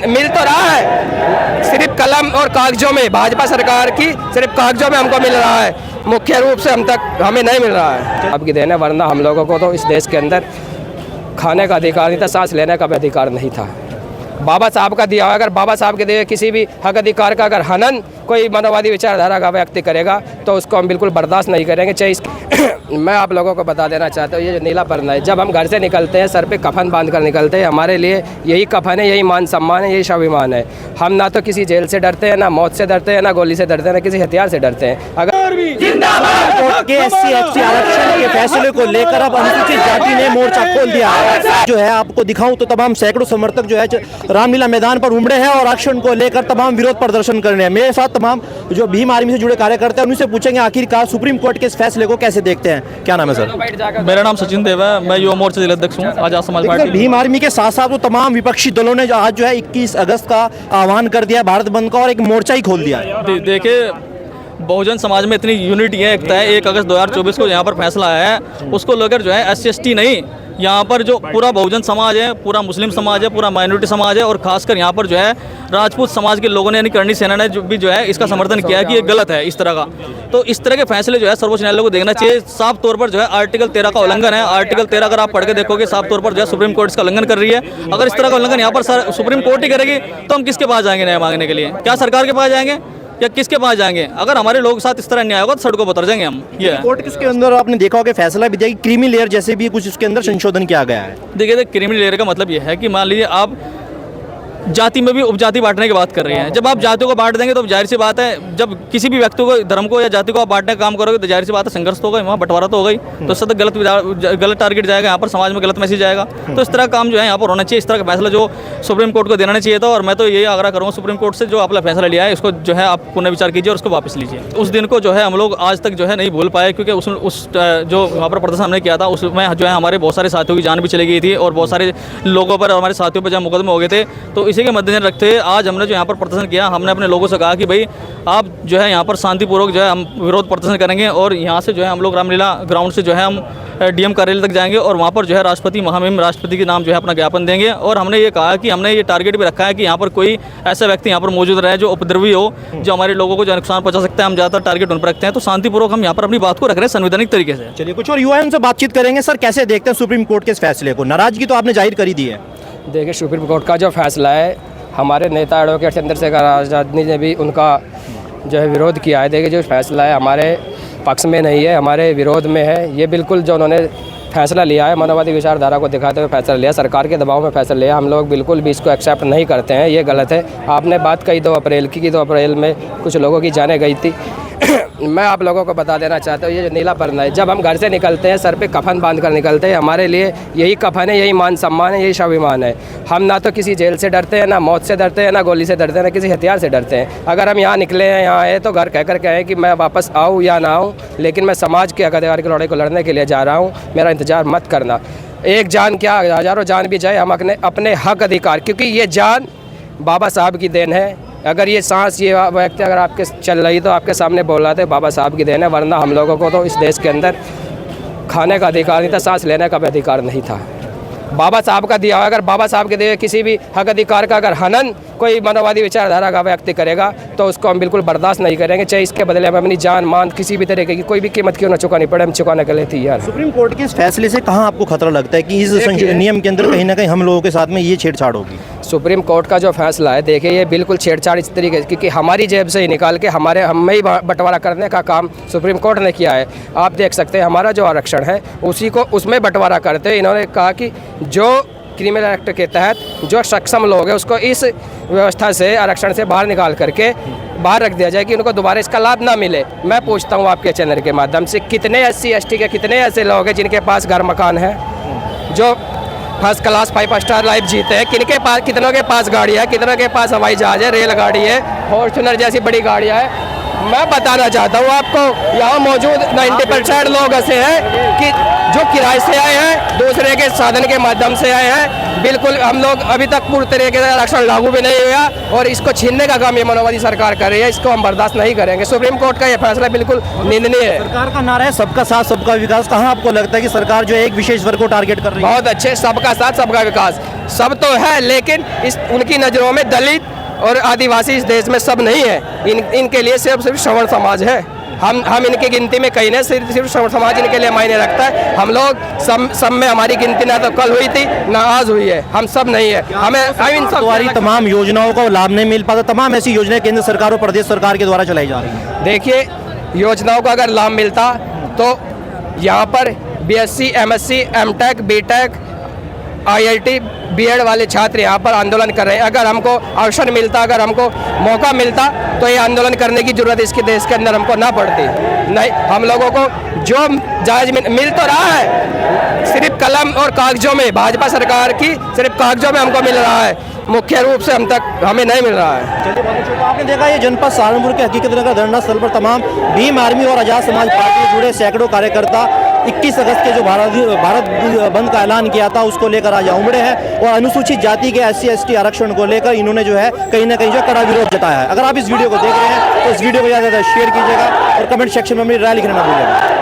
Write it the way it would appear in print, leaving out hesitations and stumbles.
मिल तो रहा है, सिर्फ कलम और कागजों में, भाजपा सरकार की सिर्फ कागजों में हमको मिल रहा है, मुख्य रूप से हमें नहीं मिल रहा है। आपकी देन है, वरना हम लोगों को तो इस देश के अंदर खाने का अधिकार नहीं था, सांस लेने का भी अधिकार नहीं था। बाबा साहब का दिया हुआ, अगर बाबा साहब के दिए किसी भी हक अधिकार का अगर हनन कोई मनोवादी विचारधारा का व्यक्ति करेगा तो उसको हम बिल्कुल बर्दाश्त नहीं करेंगे। चाहे मैं आप लोगों को बता देना चाहता हूँ, ये जो नीला पर्दा है, जब हम घर से निकलते हैं सर पे कफन बांध कर निकलते हैं, हमारे लिए यही कफन है, यही मान सम्मान है, यही स्वाभिमान है। हम ना तो किसी जेल से डरते हैं, ना मौत से डरते हैं, ना गोली से डरते हैं, ना किसी हथियार से डरते हैं। अगर के SC/ST आरक्षण के फैसले को लेकर अब अनुसूचित जाति ने मोर्चा खोल दिया है। जो है आपको दिखाऊं तो तमाम सैकड़ों समर्थक जो है रामलीला मैदान पर उमड़े हैं और आरक्षण को लेकर तमाम विरोध प्रदर्शन कर रहे हैं। मेरे साथ तमाम जो भीम आर्मी से जुड़े कार्यकर्ता हैं, उनसे पूछेंगे आखिरकार सुप्रीम कोर्ट के इस फैसले को कैसे देखते हैं। क्या नाम है सर? मेरा नाम सचिन देव है, मैं युवा मोर्चा जिला अध्यक्ष हूँ आजाद समाज पार्टी। भीम आर्मी के साथ साथ वो तमाम विपक्षी दलों ने आज जो है 21 अगस्त का आह्वान कर दिया भारत बंद का और एक मोर्चा ही खोल दिया है। देखिए, बहुजन समाज में इतनी यूनिटी है, एकता है। 1 अगस्त 2024 को यहाँ पर फैसला आया है, उसको लेकर जो है SC/ST नहीं, यहाँ पर जो पूरा बहुजन समाज है, पूरा मुस्लिम समाज है, पूरा माइनॉरिटी समाज है और खासकर यहाँ पर जो है राजपूत समाज के लोगों ने यानी करणी सेना ने भी जो है इसका समर्थन किया है कि ये गलत है इस तरह का। तो इस तरह के फैसले जो है सर्वोच्च न्यायालय को देखना चाहिए। साफ तौर पर जो है आर्टिकल 13 का उल्लंघन है। आर्टिकल 13 अगर आप पढ़ के देखोगे साफ तौर पर जो है सुप्रीम कोर्ट इसका उल्लंघन कर रही है। अगर इस तरह का उल्लंघन यहाँ पर सुप्रीम कोर्ट ही करेगी तो हम किसके पास जाएंगे न्याय मांगने के लिए? क्या सरकार के पास जाएंगे या किसके पास जाएंगे? अगर हमारे लोग साथ इस तरह अन्याय होगा तो सड़कों पर उतर जाएंगे हम। ये कोर्ट के अंदर आपने देखा होगा फैसला भी दिया कि क्रीमी लेयर जैसे भी कुछ उसके अंदर संशोधन किया गया है। देखिए, क्रीमी लेयर का मतलब ये है कि मान लीजिए आप जाति में भी उपजाति बांटने की बात कर रहे हैं। जब आप जातियों को बांट देंगे तो जाहिर सी बात है, जब किसी भी व्यक्ति को, धर्म को या जाति को आप बांटने का काम करोगे तो जाहिर सी बात है संघर्ष तो होगा, वहाँ बंटवारा तो होगा ही। तो उससे तो गलत टारगेट जाएगा, यहाँ पर समाज में गलत मैसेज जाएगा। तो इस तरह का काम जो है यहाँ पर होना चाहिए। इस तरह का फैसला जो सुप्रीम कोर्ट को देना नहीं चाहिए था। और मैं तो यही आग्रह करूँगा सुप्रीम कोर्ट से, जो आपने फैसला लिया है इसको जो है आप पुनर्विचार कीजिए और उसको वापस लीजिए। उस दिन को जो है हम लोग आज तक जो है नहीं भूल पाए, क्योंकि उस जो वहाँ पर प्रदर्शन हमने किया था उसमें जो है हमारे बहुत सारे साथियों की जान भी चली गई थी और बहुत सारे लोगों पर, हमारे साथियों पर जहाँ मुकदमे हो गए थे। तो इसी के मद्देनजर रखते आज हमने जो यहाँ पर प्रदर्शन किया, हमने अपने लोगों से कहा कि भाई आप जो है यहाँ पर शांतिपूर्वक जो है हम विरोध प्रदर्शन करेंगे और यहाँ से जो है हम लोग रामलीला ग्राउंड से जो है हम DM कार्यालय तक जाएंगे और वहाँ पर जो है राष्ट्रपति, महामहिम राष्ट्रपति के नाम जो है अपना ज्ञापन देंगे। और हमने ये कहा कि हमने ये टारगेट भी रखा है कि यहाँ पर कोई ऐसा व्यक्ति यहाँ पर मौजूद रहे जो उपद्रवी हो, जो हमारे लोगों को जो नुकसान पहुँचा सकता है। हम ज़्यादातर टारगेट उन पर रखते हैं। तो शांतिपूर्वक हम यहाँ पर अपनी बात को रख रहे हैं संवैधानिक तरीके से। चलिए कुछ और युवा उनसे बातचीत करेंगे। सर, कैसे देखते हैं सुप्रीम कोर्ट के इस फैसले को? नाराजगी तो आपने जाहिर कर ही दी है। देखिए, सुप्रीम कोर्ट का जो फैसला है, हमारे नेता एडवोकेट चंद्रशेखर आज़ाद ने भी उनका जो है विरोध किया है। देखिए, जो फैसला है हमारे पक्ष में नहीं है, हमारे विरोध में है। ये बिल्कुल जो उन्होंने फैसला लिया है मनोवादी विचारधारा को दिखाते हुए फैसला लिया, सरकार के दबाव में फैसला लिया, हम लोग बिल्कुल भी इसको एक्सेप्ट नहीं करते हैं। ये गलत है। आपने बात कही 2 अप्रैल की, 2 अप्रैल में कुछ लोगों की जानें गई थी। मैं आप लोगों को बता देना चाहता हूँ, ये जो नीला पर्दा है, जब हम घर से निकलते हैं सर पे कफन बांध कर निकलते हैं, हमारे लिए यही कफन है, यही मान सम्मान है, यही स्वाभिमान है। हम ना तो किसी जेल से डरते हैं, ना मौत से डरते हैं, ना गोली से डरते हैं, ना किसी हथियार से डरते हैं। अगर हम यहाँ निकले हैं, यहाँ आए तो घर कह कर कहें कि मैं वापस आऊँ या ना आऊँ, लेकिन मैं समाज के हक अधिकार की लड़ाई को लड़ने के लिए जा रहा हूँ। मेरा इंतजार मत करना। एक जान क्या, हज़ारों जान भी जाए, हम अपने हक अधिकार, क्योंकि ये जान बाबा साहब की देन है। अगर ये सांस, ये व्यक्ति अगर आपके चल रही तो आपके सामने बोल रहा था बाबा साहब की देन है, वरना हम लोगों को तो इस देश के अंदर खाने का अधिकार नहीं था, सांस लेने का भी अधिकार नहीं था। बाबा साहब का दिया हुआ, अगर बाबा साहब के दिए किसी भी हक अधिकार का अगर हनन कोई मनोवादी विचारधारा का व्यक्ति करेगा तो उसको हम बिल्कुल बर्दाश्त नहीं करेंगे। चाहे इसके बदले हमें अपनी जान मान किसी भी तरीके की कोई भी कीमत क्यों ना चुकानी पड़े, हम चुकाने के लिए तैयार। सुप्रीम कोर्ट के इस फैसले से कहाँ आपको खतरा लगता है कि इस नियम के अंदर कहीं ना कहीं हम लोगों के साथ में ये छेड़छाड़ होगी? सुप्रीम कोर्ट का जो फैसला है, देखिए ये बिल्कुल छेड़छाड़ इस तरीके से, क्योंकि हमारी जेब से ही निकाल के हम ही बंटवारा करने का काम सुप्रीम कोर्ट ने किया है। आप देख सकते हैं हमारा जो आरक्षण है उसी को उसमें बंटवारा करते हैं। इन्होंने कहा कि जो क्रिमिनल एक्ट के तहत जो सक्षम लोग हैं उसको इस व्यवस्था से, आरक्षण से बाहर निकाल करके बाहर रख दिया जाए कि उनको दोबारा इसका लाभ ना मिले। मैं पूछता हूँ आपके चैनल के माध्यम से, कितने SC/ST के कितने ऐसे लोग हैं जिनके पास घर मकान है, जो फर्स्ट क्लास 5 स्टार लाइफ जीते हैं? किनके पास, कितनों के पास गाड़ी है, कितनों के पास हवाई जहाज है, रेलगाड़ी है, फॉर्च्यूनर जैसी बड़ी गाड़ियाँ हैं? मैं बताना चाहता हूँ आपको, यहाँ मौजूद 90% लोग ऐसे हैं कि जो किराए से आए हैं, दूसरे के साधन के माध्यम से आए हैं। बिल्कुल हम लोग अभी तक पूरी तरीके से आरक्षण लागू भी नहीं हुआ और इसको छीनने का काम ये मनोवादी सरकार कर रही है। इसको हम बर्दाश्त नहीं करेंगे। सुप्रीम कोर्ट का ये फैसला बिल्कुल निंदनीय है। सरकार का नारा है सबका साथ सबका विकास। कहाँ आपको लगता है कि सरकार जो है एक विशेष वर्ग को टारगेट कर रही है? बहुत अच्छे, सबका साथ सबका विकास। सब तो है, लेकिन इस उनकी नज़रों में दलित और आदिवासी इस देश में सब नहीं है। इनके लिए सिर्फ श्रवण समाज है। हम इनकी गिनती में कहीं नहीं, सिर्फ श्रवण समाज इनके लिए मायने रखता है। हम लोग सब में हमारी गिनती ना तो कल हुई थी ना आज हुई है, हम सब नहीं है। हमें इन सब द्वारा तमाम योजनाओं का लाभ नहीं मिल पाता, तमाम ऐसी योजनाएं केंद्र सरकार और प्रदेश सरकार के द्वारा चलाई जा रही हैं। देखिए, योजनाओं का अगर लाभ मिलता तो यहाँ पर BSc, MSc, MTech, BTech, IIT, BEd वाले छात्र यहाँ पर आंदोलन कर रहे हैं। अगर हमको अवसर मिलता, अगर हमको मौका मिलता तो ये आंदोलन करने की जरूरत इसके देश के अंदर हमको ना पड़ती। नहीं, हम लोगों को जो जायज मिल तो रहा है, सिर्फ कलम और कागजों में, भाजपा सरकार की सिर्फ कागजों में हमको मिल रहा है, मुख्य रूप से हमें नहीं मिल रहा है। चलिए, बहुत अच्छा। तो आपने देखा ये जनपद सहारनपुर के हकीकत नगर धरना स्थल पर तमाम भीम आर्मी और आजाद समाज पार्टी से जुड़े सैकड़ों कार्यकर्ता 21 अगस्त के जो भारत बंद का ऐलान किया था उसको लेकर आज उमड़े हैं और अनुसूचित जाति के SC ST आरक्षण को लेकर इन्होंने जो है कहीं ना कहीं जो कड़ा विरोध जताया है। अगर आप इस वीडियो को देख रहे हैं तो इस वीडियो को ज़्यादा से ज़्यादा शेयर कीजिएगा और कमेंट सेक्शन में अपनी राय लिखना ना भूलिएगा।